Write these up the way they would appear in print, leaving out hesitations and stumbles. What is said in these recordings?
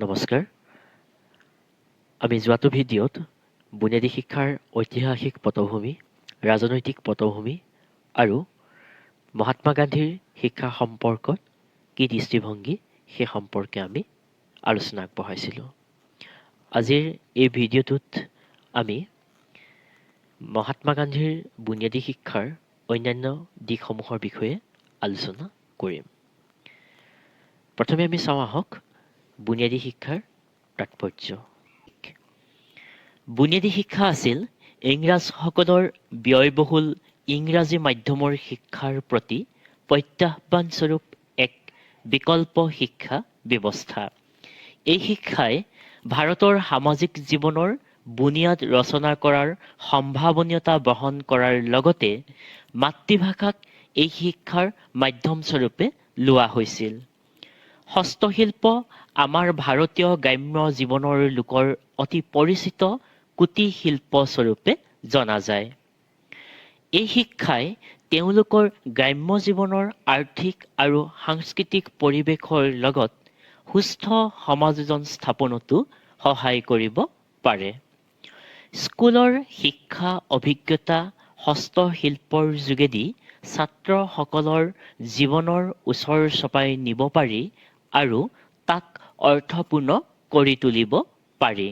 নমস্কাৰ। আমি যোৱাটো ভিডিঅ'ত বুনিয়াদী শিক্ষাৰ ঐতিহাসিক পটভূমি, ৰাজনৈতিক পটভূমি আৰু মহাত্মা গান্ধীৰ শিক্ষা সম্পৰ্কত কি দৃষ্টিভংগী সেই সম্পৰ্কে আমি আলোচনা আগবঢ়াইছিলোঁ। আজিৰ এই ভিডিঅ'টোত আমি মহাত্মা গান্ধীৰ বুনিয়াদী শিক্ষাৰ অন্যান্য দিশসমূহৰ বিষয়ে আলোচনা কৰিম। প্ৰথমে আমি চাওঁ আহক বুনিয়াদী শিক্ষাৰ তাৎপৰ্য। বুনিয়াদী শিক্ষা আছিল ইংৰাজসকলৰ ব্যয়বহুল ইংৰাজী মাধ্যমৰ শিক্ষাৰ প্ৰতি প্ৰত্যাহ্বানস্বৰূপ এক বিকল্প শিক্ষা ব্যৱস্থা। এই শিক্ষাই ভাৰতৰ সামাজিক জীৱনৰ বুনিয়াদ ৰচনা কৰাৰ সম্ভাৱনীয়তা বহন কৰাৰ লগতে মাতৃভাষাক এই শিক্ষাৰ মাধ্যমস্বৰূপে লোৱা হৈছিল। হস্তশিল্প আমাৰ ভাৰতীয় গ্ৰাম্য জীৱনৰ লোকৰ অতি পৰিচিত কুটীৰ শিল্প স্বৰূপে জনা যায়। এই শিক্ষাই তেওঁলোকৰ গ্ৰাম্য জীৱনৰ আৰ্থিক আৰু সাংস্কৃতিক পৰিৱেশৰ লগত সুস্থ সমাযোজন স্থাপনতো সহায় কৰিব পাৰে। স্কুলৰ শিক্ষা অভিজ্ঞতা হস্তশিল্পৰ যোগেদি ছাত্ৰসকলৰ জীৱনৰ ওচৰ চপাই নিব পাৰি আৰু তাক অৰ্থপূৰ্ণ কৰি তুলিব পাৰি।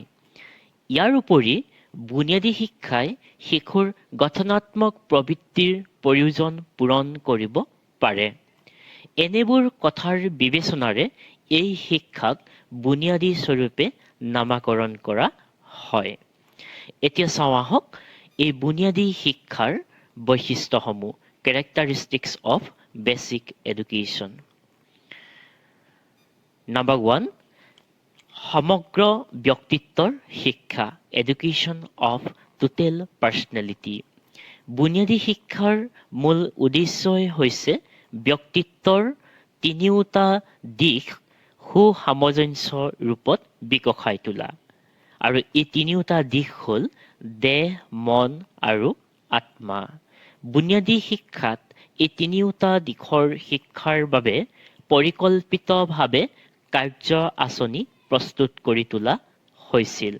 ইয়াৰ উপৰি বুনিয়াদী শিক্ষাই শিশুৰ গঠনাত্মক প্ৰবৃত্তিৰ প্ৰয়োজন পূৰণ কৰিব পাৰে। এনেবোৰ কথাৰ বিবেচনাৰে এই শিক্ষাক বুনিয়াদী স্বৰূপে নামাকৰণ কৰা হয়। এতিয়া চাওঁ আহক এই বুনিয়াদী শিক্ষাৰ বৈশিষ্ট্যসমূহ, characteristics of basic education. Number 1, সমগ্ৰ ব্যক্তিত্বৰ শিক্ষা, এডুকেশ্যন অফ টোটেল পাৰ্চনেলিটি। বুনিয়াদী শিক্ষাৰ মূল উদ্দেশ্যই হৈছে ব্যক্তিত্বৰ তিনিওটা দিশ সুসামঞ্জস্য ৰূপত বিকশাই তোলা। আৰু এই তিনিওটা দিশ হ'ল দেহ, মন আৰু আত্মা। বুনিয়াদী শিক্ষাত এই তিনিওটা দিশৰ শিক্ষাৰ বাবে পৰিকল্পিতভাৱে কাৰ্য আঁচনি প্ৰস্তুত কৰি তোলা হৈছিল।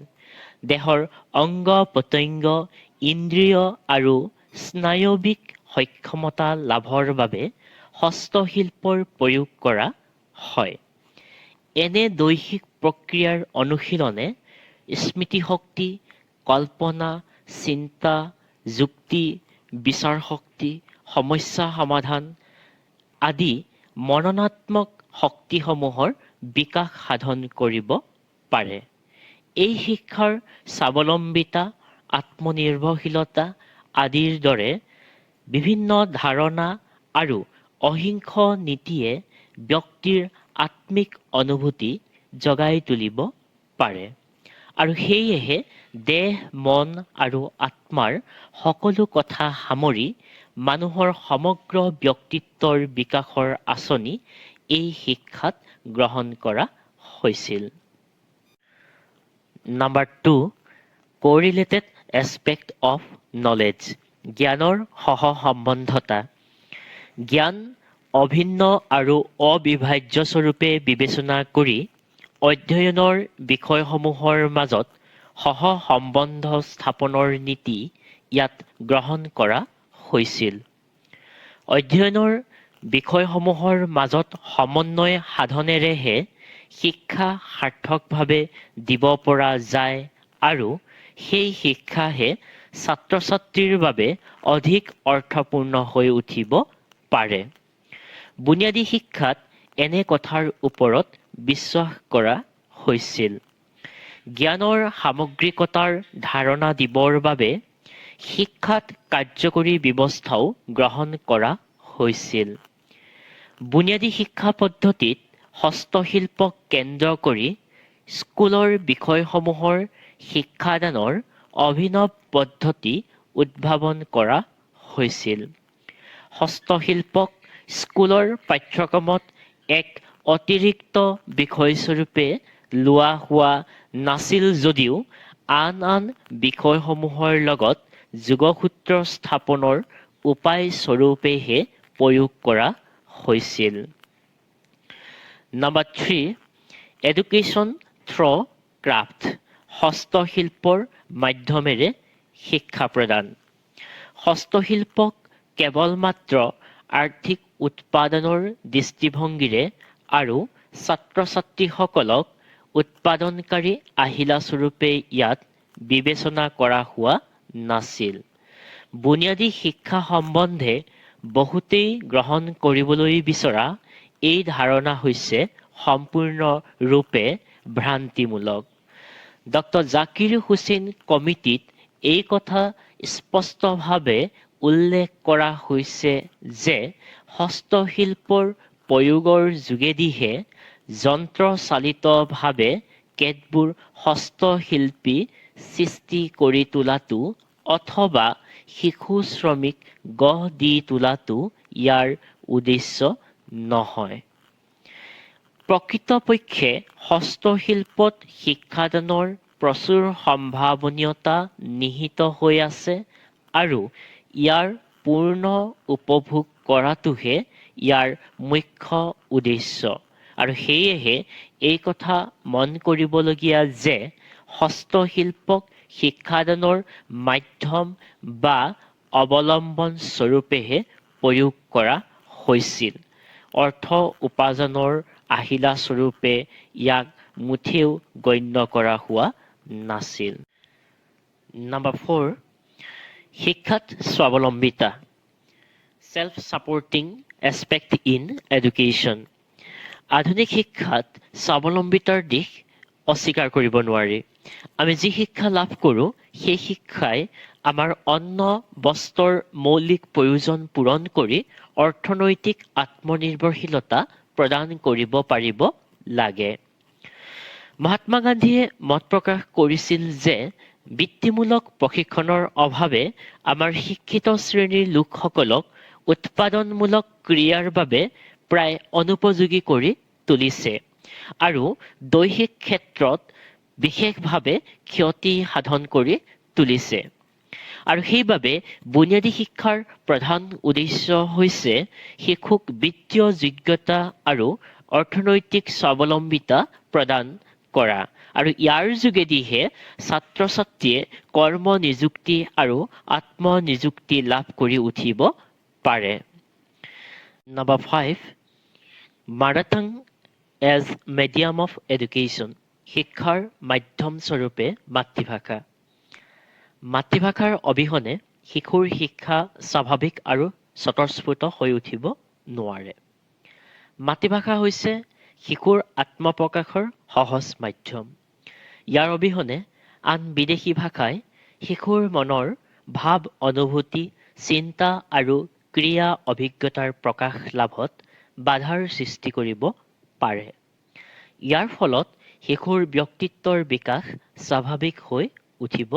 দেহৰ অংগ প্ৰত্যংগ, ইন্দ্ৰিয় আৰু স্নায়ৱিক সক্ষমতা লাভৰ বাবে হস্তশিল্পৰ প্ৰয়োগ কৰা হয়। এনে দৈহিক প্ৰক্ৰিয়াৰ অনুশীলনে স্মৃতিশক্তি, কল্পনা, চিন্তা, যুক্তি, বিচাৰ শক্তি, সমস্যা সমাধান আদি মননাত্মক শক্তিসমূহৰ বিকাশ সাধন কৰিব পাৰে। এই শিক্ষাৰ স্বাৱলম্বিতা, আত্মনিৰ্ভৰশীলতা আদিৰ দৰে বিভিন্ন ধাৰণা আৰু অহিংস নীতিয়ে ব্যক্তিৰ আত্মিক অনুভূতি জগাই তুলিব পাৰে। আৰু সেয়েহে দেহ, মন আৰু আত্মাৰ সকলো কথা সামৰি মানুহৰ সমগ্ৰ ব্যক্তিত্বৰ বিকাশৰ আঁচনি এই শিক্ষাত গ্ৰহণ কৰা হৈছিল। নাম্বাৰ 2, কোৰিলেটেড এছপেক্ট অফ নলেজ, জ্ঞানৰ সহ-সম্বন্ধতা। জ্ঞান অভিন্ন আৰু অবিভাজ্য স্বৰূপে বিবেচনা কৰি অধ্যয়নৰ বিষয়সমূহৰ মাজত সহ-সম্বন্ধ স্থাপনৰ নীতি ইয়াত গ্ৰহণ কৰা হৈছিল। অধ্যয়নৰ বিষয়সমূহৰ মাজত সমন্বয় সাধনেৰেহে শিক্ষা সাৰ্থকভাৱে দিব পৰা যায় আৰু সেই শিক্ষাহে ছাত্ৰ-ছাত্ৰীৰ বাবে অধিক অৰ্থপূৰ্ণ হৈ উঠিব পাৰে। বুনিয়াদী শিক্ষাত এনে কথাৰ ওপৰত বিশ্বাস কৰা হৈছিল। জ্ঞানৰ সামগ্ৰিকতাৰ ধাৰণা দিবৰ বাবে শিক্ষাত কাৰ্যকৰী ব্যৱস্থাও গ্ৰহণ কৰা হৈছিল। বুনিয়াদী শিক্ষা পদ্ধতিত হস্তশিল্পক কেন্দ্ৰ কৰি স্কুলৰ বিষয়সমূহৰ শিক্ষাদানৰ অভিনৱ পদ্ধতি উদ্ভাৱন কৰা হৈছিল। হস্তশিল্পক স্কুলৰ পাঠ্যক্ৰমত এক অতিৰিক্ত বিষয়স্বৰূপে লোৱা হোৱা নাছিল যদিও আন আন বিষয়সমূহৰ লগত যোগসূত্ৰ স্থাপনৰ উপায় স্বৰূপেহে প্ৰয়োগ কৰা হৈছিল। নাম্বাৰ 3, এডুকেশ্যন থ্ৰ ক্ৰাফ্ট হস্তশিল্পৰ মাধ্যমেৰে শিক্ষা প্ৰদান। হস্তশিল্পক কেৱল মাত্ৰ আৰ্থিক উৎপাদনৰ দৃষ্টিভংগীৰে আৰু ছাত্ৰ-ছাত্ৰীসকলক উৎপাদনকাৰী আহিলা স্বৰূপে ইয়াত বিবেচনা কৰা হোৱা নাছিল। বুনিয়াদী শিক্ষা সম্বন্ধে বহুতেই গ্ৰহণ কৰিবলৈ বিচৰা এই ধাৰণা হৈছে সম্পূৰ্ণৰূপে ভ্ৰান্তিমূলক। ডক্টৰ জাকিৰ হুছেইন কমিটিত এই কথা স্পষ্টভাৱে উল্লেখ কৰা হৈছে যে হস্তশিল্পৰ প্ৰয়োগৰ যোগেদিহে যন্ত্ৰচালিতভাৱে কেতবোৰ হস্তশিল্পী সৃষ্টি কৰি তোলাটো অথবা শিশু শ্ৰমিক গঢ় দি তোলাটো ইয়াৰ উদ্দেশ্য নহয়। প্ৰকৃতপক্ষে হস্তশিল্পত শিক্ষাদানৰ প্ৰচুৰ সম্ভাৱনীয়তা নিহিত হৈ আছে আৰু ইয়াৰ পূৰ্ণ উপভোগ কৰাটোহে ইয়াৰ মুখ্য উদ্দেশ্য। আৰু সেয়েহে এই কথা মন কৰিবলগীয়া যে হস্তশিল্পক শিক্ষাদানৰ মাধ্যম বা অৱলম্বন স্বৰূপেহে প্ৰয়োগ কৰা হৈছিল। অৰ্থ উপাৰ্জনৰ আহিলা স্বৰূপে ইয়াক মুঠেও গণ্য কৰা হোৱা নাছিল। নম্বৰ 4, শিক্ষাত স্বাৱলম্বিতা self supporting aspect in education. আধুনিক শিক্ষাত স্বাৱলম্বিতাৰ দিশ অস্বীকাৰ কৰিব নোৱাৰি। আমি যি শিক্ষা লাভ কৰোঁ সেই শিক্ষাই আমাৰ অন্ন বস্ত্ৰৰ মৌলিক প্ৰয়োজন পূৰণ কৰি অৰ্থনৈতিক আত্মনিৰ্ভৰশীলতা প্ৰদান কৰিব পাৰিব লাগে। মহাত্মা গান্ধীয়ে মত প্ৰকাশ কৰিছিল যে বৃত্তিমূলক প্ৰশিক্ষণৰ অভাৱে আমাৰ শিক্ষিত শ্ৰেণীৰ লোকসকলক উৎপাদনমূলক ক্ৰিয়াৰ বাবে প্ৰায় অনুপযোগী কৰি তুলিছে আৰু দৈহিক ক্ষেত্ৰত বিশেষভাৱে ক্ষতি সাধন কৰি তুলিছে। আৰু সেইবাবে বুনিয়াদী শিক্ষাৰ প্ৰধান উদ্দেশ্য হৈছে শিশুক বিত্তীয় যোগ্যতা আৰু অৰ্থনৈতিক স্বাৱলম্বিতা প্ৰদান কৰা আৰু ইয়াৰ যোগেদিহে ছাত্ৰ-ছাত্ৰীয়ে কৰ্ম নিযুক্তি আৰু আত্মনিযুক্তি লাভ কৰি উঠিব পাৰে। নম্বৰ 5, মাদাৰ টাং এজ মেডিয়াম অফ এডুকেশ্যন শিক্ষাৰ মাধ্যম স্বৰূপে মাতৃভাষা। মাতৃভাষাৰ অবিহনে শিশুৰ শিক্ষা স্বাভাৱিক আৰু স্বতঃস্ফূৰ্ত হৈ উঠিব নোৱাৰে। মাতৃভাষা হৈছে শিশুৰ আত্মপ্ৰকাশৰ সহজ মাধ্যম। ইয়াৰ অবিহনে আন বিদেশী ভাষাই শিশুৰ মনৰ ভাৱ অনুভূতি চিন্তা আৰু ক্ৰিয়া অভিজ্ঞতাৰ প্ৰকাশ লাভত বাধাৰ সৃষ্টি কৰিব পাৰে। ইয়াৰ ফলত শিশুৰ ব্যক্তিত্বৰ বিকাশ স্বাভাৱিক হৈ উঠিব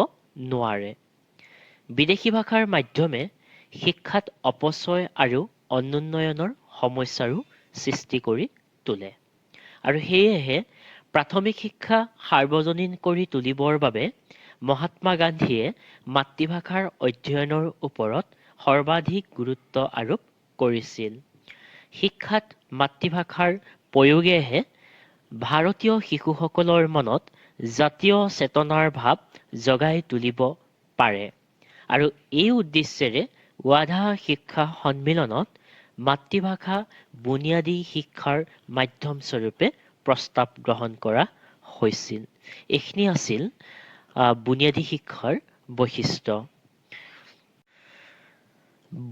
নোৱাৰে। বিদেশী ভাষাৰ মাধ্যমে শিক্ষাত অপচয় আৰু অনুন্নয়নৰ সমস্যাৰো সৃষ্টি কৰি তোলে। আৰু সেয়েহে প্ৰাথমিক শিক্ষা সাৰ্বজনীন কৰি তুলিবৰ বাবে মহাত্মা গান্ধীয়ে মাতৃভাষাৰ অধ্যয়নৰ ওপৰত সৰ্বাধিক গুৰুত্ব আৰোপ কৰিছিল। শিক্ষাত মাতৃভাষাৰ প্ৰয়োগেহে ভাৰতীয় শিশুসকলৰ মনত জাতীয় চেতনাৰ ভাৱ জগাই তুলিব পাৰে আৰু এই উদ্দেশ্যেৰে ৱাধা শিক্ষা সন্মিলনত মাতৃভাষা বুনিয়াদী শিক্ষাৰ মাধ্যম স্বৰূপে প্ৰস্তাৱ গ্ৰহণ কৰা হৈছিল। এইখিনি আছিল বুনিয়াদী শিক্ষাৰ বৈশিষ্ট্য।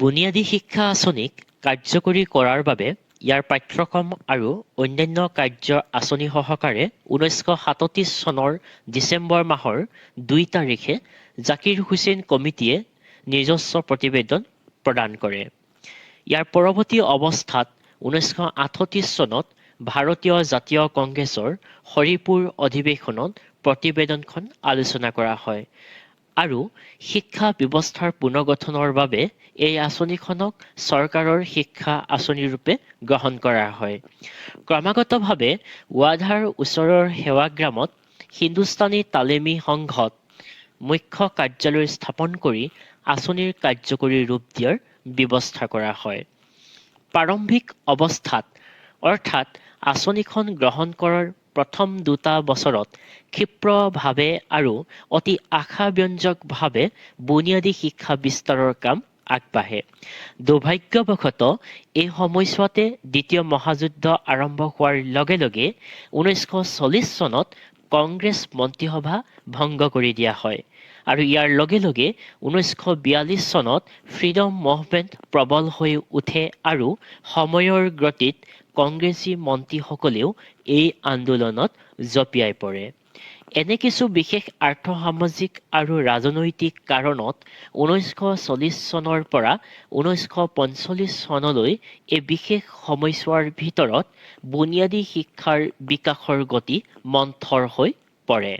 বুনিয়াদী শিক্ষা আঁচনিক কাৰ্যকৰী কৰাৰ বাবে ইয়াৰ পাঠ্যক্ৰম আৰু অন্যান্য কাৰ্যৰ আঁচনি সহকাৰে 1937 চনৰ ডিচেম্বৰ মাহৰ 2 তাৰিখে জাকিৰ হুছেইন কমিটিয়ে নিজস্ব প্ৰতিবেদন প্ৰদান কৰে। ইয়াৰ পৰৱৰ্তী অৱস্থাত 1938 চনত ভাৰতীয় জাতীয় কংগ্ৰেছৰ হৰিপুৰ অধিৱেশনত প্ৰতিবেদনখন আলোচনা কৰা হয় আৰু শিক্ষা ব্যৱস্থাৰ পুনৰ্গঠনৰ বাবে এই আঁচনিখনক চৰকাৰৰ শিক্ষা আঁচনিৰূপে গ্ৰহণ কৰা হয়। ক্ৰমাগতভাৱে ৱাধাৰ ওচৰৰ সেৱাগ্ৰামত হিন্দুস্তানী তালিমী সংঘত মুখ্য কাৰ্যালয় স্থাপন কৰি আঁচনিৰ কাৰ্যকৰী ৰূপ দিয়াৰ ব্যৱস্থা কৰা হয়। প্ৰাৰম্ভিক অৱস্থাত অৰ্থাৎ আঁচনিখন গ্ৰহণ কৰাৰ প্ৰথম দুটা বছৰত ক্ষিপ্ৰভাৱে আৰু অতি আশাব্যঞ্জকভাৱে বুনিয়াদী শিক্ষা বিস্তাৰৰ কাম আগবাঢ়ে। দুৰ্ভাগ্যবশতঃ এই সময়ছোৱাতে দ্বিতীয় মহাযুদ্ধ আৰম্ভ হোৱাৰ লগে লগে 1940 চনত কংগ্ৰেছ মন্ত্ৰীসভা ভংগ কৰি দিয়া হয় আৰু ইয়াৰ লগে লগে 1942 চনত ফ্ৰীডম মুভমেণ্ট প্ৰবল হৈ উঠে আৰু সময়ৰ গতিত কংগ্ৰেছী মন্ত্ৰীসকলেও এই আন্দোলনত জঁপিয়াই পৰে। এনে কিছু বিশেষ আৰ্থ-সামাজিক আৰু ৰাজনৈতিক কাৰণত 1940 চনৰ পৰা 1945 চনলৈ এই বিশেষ সময়ছোৱাৰ ভিতৰত বুনিয়াদী শিক্ষাৰ বিকাশৰ গতি মন্থৰ হৈ পৰে।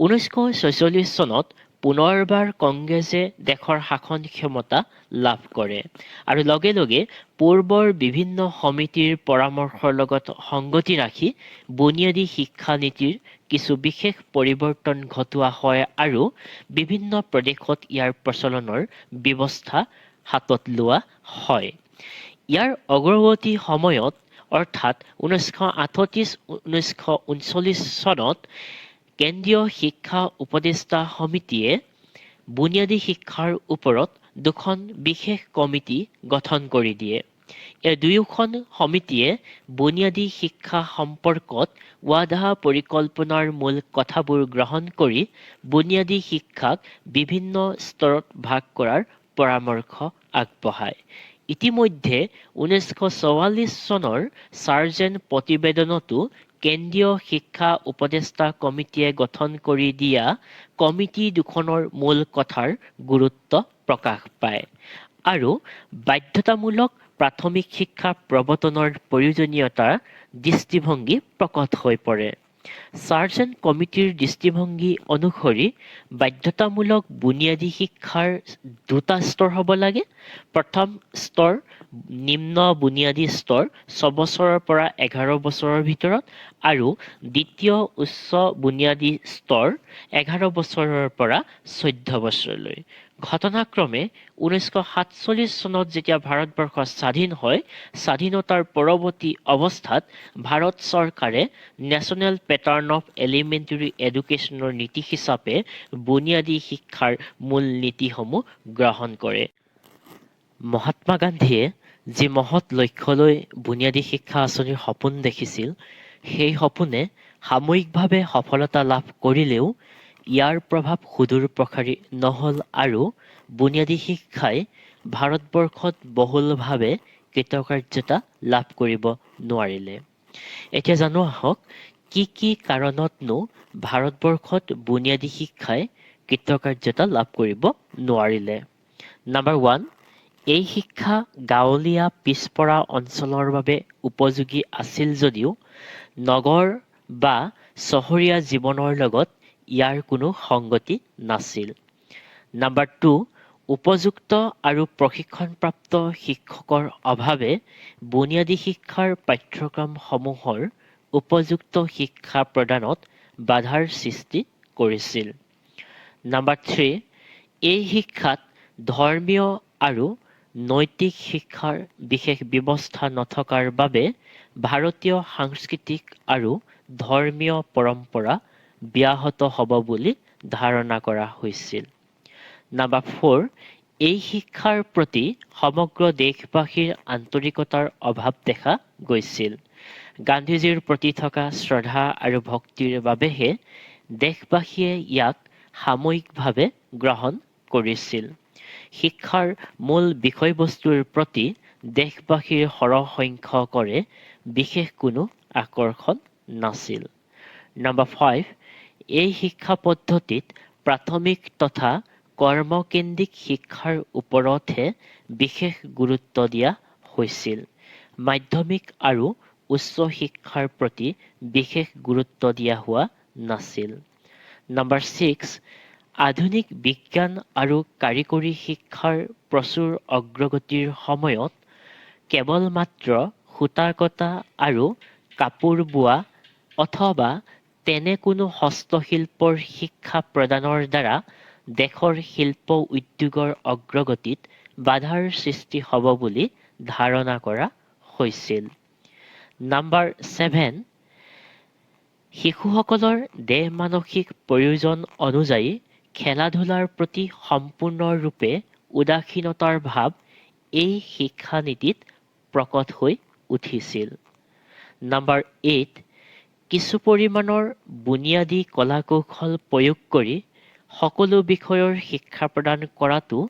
1946 চনত পুনৰবাৰ কংগ্ৰেছে দেশৰ শাসন ক্ষমতা লাভ কৰে আৰু লগে লগে পূৰ্বৰ বিভিন্ন সমিতিৰ পৰামৰ্শৰ লগত সংগতি ৰাখি বুনিয়াদী শিক্ষা নীতিৰ কিছু বিশেষ পৰিৱৰ্তন ঘটোৱা হয় আৰু বিভিন্ন প্ৰদেশত ইয়াৰ প্ৰচলনৰ ব্যৱস্থা হাতত লোৱা হয়। ইয়াৰ অগ্ৰগতি সময়ত অৰ্থাৎ 1938-1939 চনত কেন্দ্ৰীয় শিক্ষা উপদেষ্টা সমিতিয়ে বুনিয়াদী শিক্ষাৰ ওপৰত দুখন বিশেষ কমিটি গঠন কৰি দিয়ে। এই দুয়োখন সমিতিয়ে বুনিয়াদী শিক্ষা সম্পৰ্কত ৱাধা পৰিকল্পনাৰ মূল কথাবোৰ গ্ৰহণ কৰি বুনিয়াদী শিক্ষাক বিভিন্ন স্তৰত ভাগ কৰাৰ পৰামৰ্শ আগবঢ়ায়। ইতিমধ্যে 1944 চনৰ চাৰ্জেণ্ট প্ৰতিবেদনতো কেন্দ্ৰীয় শিক্ষা উপদেষ্টা কমিটিয়ে গঠন কৰি দিয়া কমিটি দুখনৰ মূল কথাৰ গুৰুত্ব প্ৰকাশ পায় আৰু বাধ্যতামূলক প্ৰাথমিক শিক্ষা প্ৰৱৰ্তনৰ প্ৰয়োজনীয়তাৰ দৃষ্টিভংগী প্ৰকট হৈ পৰে। চাৰ্জেণ্ট কমিটিৰ দৃষ্টিভংগী অনুসৰি বাধ্যতামূলক বুনিয়াদী শিক্ষাৰ দুটা স্তৰ হ'ব লাগে। প্ৰথম স্তৰ নিম্ন বুনিয়াদী স্তৰ 6 বছৰৰ পৰা 11 বছৰৰ ভিতৰত আৰু দ্বিতীয় উচ্চ বুনিয়াদী স্তৰ 11 বছৰৰ পৰা 14 বছৰলৈ। ঘটনাক্ৰমে 1947 চনত যেতিয়া ভাৰতবৰ্ষ স্বাধীন হয়, স্বাধীনতাৰ পৰৱৰ্তী অৱস্থাত ভাৰত চৰকাৰে নেশ্যনেল পেটাৰ্ণ অফ এলিমেণ্টেৰী এডুকেশ্যনৰ নীতি হিচাপে বুনিয়াদী শিক্ষাৰ মূল নীতিসমূহ গ্ৰহণ কৰে। মহাত্মা গান্ধীয়ে যি মহৎ লক্ষ্যলৈ বুনিয়াদী শিক্ষা আঁচনিৰ সপোন দেখিছিল, সেই সপোনে সাময়িকভাৱে সফলতা লাভ কৰিলেও ইয়াৰ প্ৰভাৱ সুদূৰ প্ৰসাৰী নহ'ল আৰু বুনিয়াদী শিক্ষাই ভাৰতবৰ্ষত বহুলভাৱে কৃতকাৰ্যতা লাভ কৰিব নোৱাৰিলে। এতিয়া জানো আহক কি কাৰণতনো ভাৰতবৰ্ষত বুনিয়াদী শিক্ষাই কৃতকাৰ্যতা লাভ কৰিব নোৱাৰিলে। নাম্বাৰ 1, এই শিক্ষা গাঁৱলীয়া পিছপৰা অঞ্চলৰ বাবে উপযোগী আছিল যদিও নগৰ বা চহৰীয়া জীৱনৰ লগত ইয়াৰ কোনো সংগতি নাছিল। নাম্বাৰ 2, উপযুক্ত আৰু প্ৰশিক্ষণপ্ৰাপ্ত শিক্ষকৰ অভাৱে বুনিয়াদী শিক্ষাৰ পাঠ্যক্ৰমসমূহৰ উপযুক্ত শিক্ষা প্ৰদানত বাধাৰ সৃষ্টি কৰিছিল। নাম্বাৰ 3, এই শিক্ষাত ধৰ্মীয় আৰু নৈতিক শিক্ষাৰ বিশেষ ব্যৱস্থা নথকাৰ বাবে ভাৰতীয় সাংস্কৃতিক আৰু ধৰ্মীয় পৰম্পৰা ব্যাহত হ'ব বুলি ধাৰণা কৰা হৈছিল। নাম্বাৰ 4, এই শিক্ষাৰ প্ৰতি সমগ্ৰ দেশবাসীৰ আন্তৰিকতাৰ অভাৱ দেখা গৈছিল। গান্ধীজীৰ প্ৰতি থকা শ্ৰদ্ধা আৰু ভক্তিৰ বাবেহে দেশবাসীয়ে ইয়াক সাময়িকভাৱে গ্ৰহণ কৰিছিল। শিক্ষাৰ মূল বিষয়বস্তুৰ প্ৰতি দেশবাসীৰ সৰহ সংখ্যকৰে বিশেষ কোনো আকৰ্ষণ নাছিল। নাম্বাৰ 5, এই শিক্ষা পদ্ধতিত প্ৰাথমিক তথা কৰ্মকেন্দ্ৰিক শিক্ষাৰ ওপৰতহে বিশেষ গুৰুত্ব দিয়া হৈছিল। মাধ্যমিক আৰু উচ্চ শিক্ষাৰ প্ৰতি বিশেষ গুৰুত্ব দিয়া হোৱা নাছিল। নাম্বাৰ 6, আধুনিক বিজ্ঞান আৰু কাৰিকৰী শিক্ষাৰ প্ৰচুৰ অগ্ৰগতিৰ সময়ত কেৱল মাত্ৰ সূতা কটা আৰু কাপোৰ বোৱা অথবা তেনে কোনো হস্তশিল্পৰ শিক্ষা প্ৰদানৰ দ্বাৰা দেশৰ শিল্প উদ্যোগৰ অগ্ৰগতিত বাধাৰ সৃষ্টি হ'ব বুলি ধাৰণা কৰা হৈছিল। নাম্বাৰ 7, শিশুসকলৰ দেহ মানসিক প্ৰয়োজন অনুযায়ী খেলা-ধূলাৰ প্ৰতি সম্পূৰ্ণৰূপে উদাসীনতাৰ ভাৱ এই শিক্ষানীতিত প্ৰকট হৈ উঠিছিল। নম্বৰ 8, কিছু পৰিমাণৰ বুনিয়াদী কলা-কৌশল প্ৰয়োগ কৰি সকলো বিষয়ৰ শিক্ষা প্ৰদান কৰাটো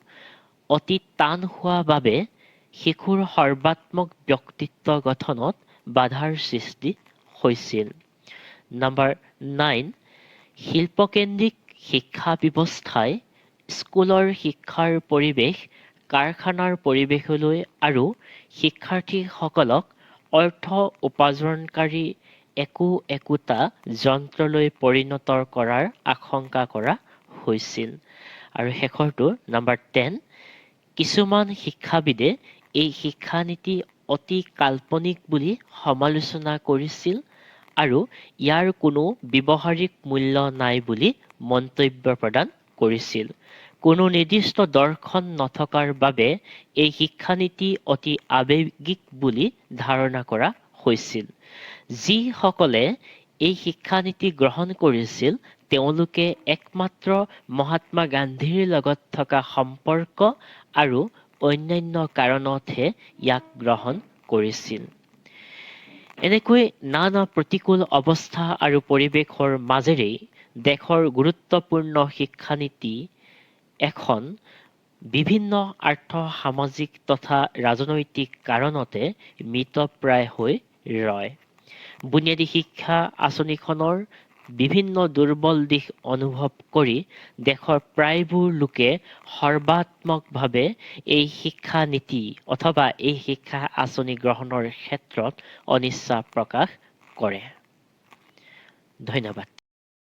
অতি টান হোৱা বাবে শিশুৰ সৰ্বাত্মক ব্যক্তিত্ব গঠনত বাধাৰ সৃষ্টি হৈছিল। নম্বৰ 9, শিল্পকেন্দ্ৰিক শিক্ষা ব্যৱস্থাই স্কুলৰ শিক্ষাৰ পৰিৱেশ কাৰখানাৰ পৰিৱেশলৈ আৰু শিক্ষাৰ্থীসকলক অৰ্থ উপাৰ্জনকাৰী একোটা যন্ত্ৰলৈ পৰিণত কৰাৰ আশংকা কৰা হৈছিল। আৰু শেষৰটো নম্বৰ 10, কিছুমান শিক্ষাবিদে এই শিক্ষানীতি অতি কাল্পনিক বুলি সমালোচনা কৰিছিল আৰু ইয়াৰ কোনো ব্যৱহাৰিক মূল্য নাই বুলি মন্তব্য প্ৰদান কৰিছিল। কোনো নিৰ্দিষ্ট দৰ্শন নথকাৰ বাবে এই শিক্ষানীতি অতি আৱেগিক বুলি ধাৰণা কৰা হৈছিল। যিসকলে এই শিক্ষানীতি গ্ৰহণ কৰিছিল তেওঁলোকে একমাত্ৰ মহাত্মা গান্ধীৰ লগত থকা সম্পৰ্ক আৰু অন্যান্য কাৰণতহে ইয়াক গ্ৰহণ কৰিছিল। এনেকৈ নানা প্ৰতিকূল অৱস্থা আৰু পৰিৱেশৰ মাজেৰেই দেশৰ গুৰুত্বপূৰ্ণ শিক্ষানীতি এখন বিভিন্ন আৰ্থ-সামাজিক তথা ৰাজনৈতিক কাৰণতে মৃতপ্ৰায় হৈ ৰয়। বুনিয়াদী শিক্ষা আঁচনিখনৰ বিভিন্ন দুৰ্বল দিশ অনুভৱ কৰি দেশৰ প্ৰায়বোৰ লোকে সৰ্বাত্মকভাৱে এই শিক্ষানীতি অথবা এই শিক্ষা আঁচনি গ্ৰহণৰ ক্ষেত্ৰত অনিচ্ছা প্ৰকাশ কৰে। ধন্যবাদ।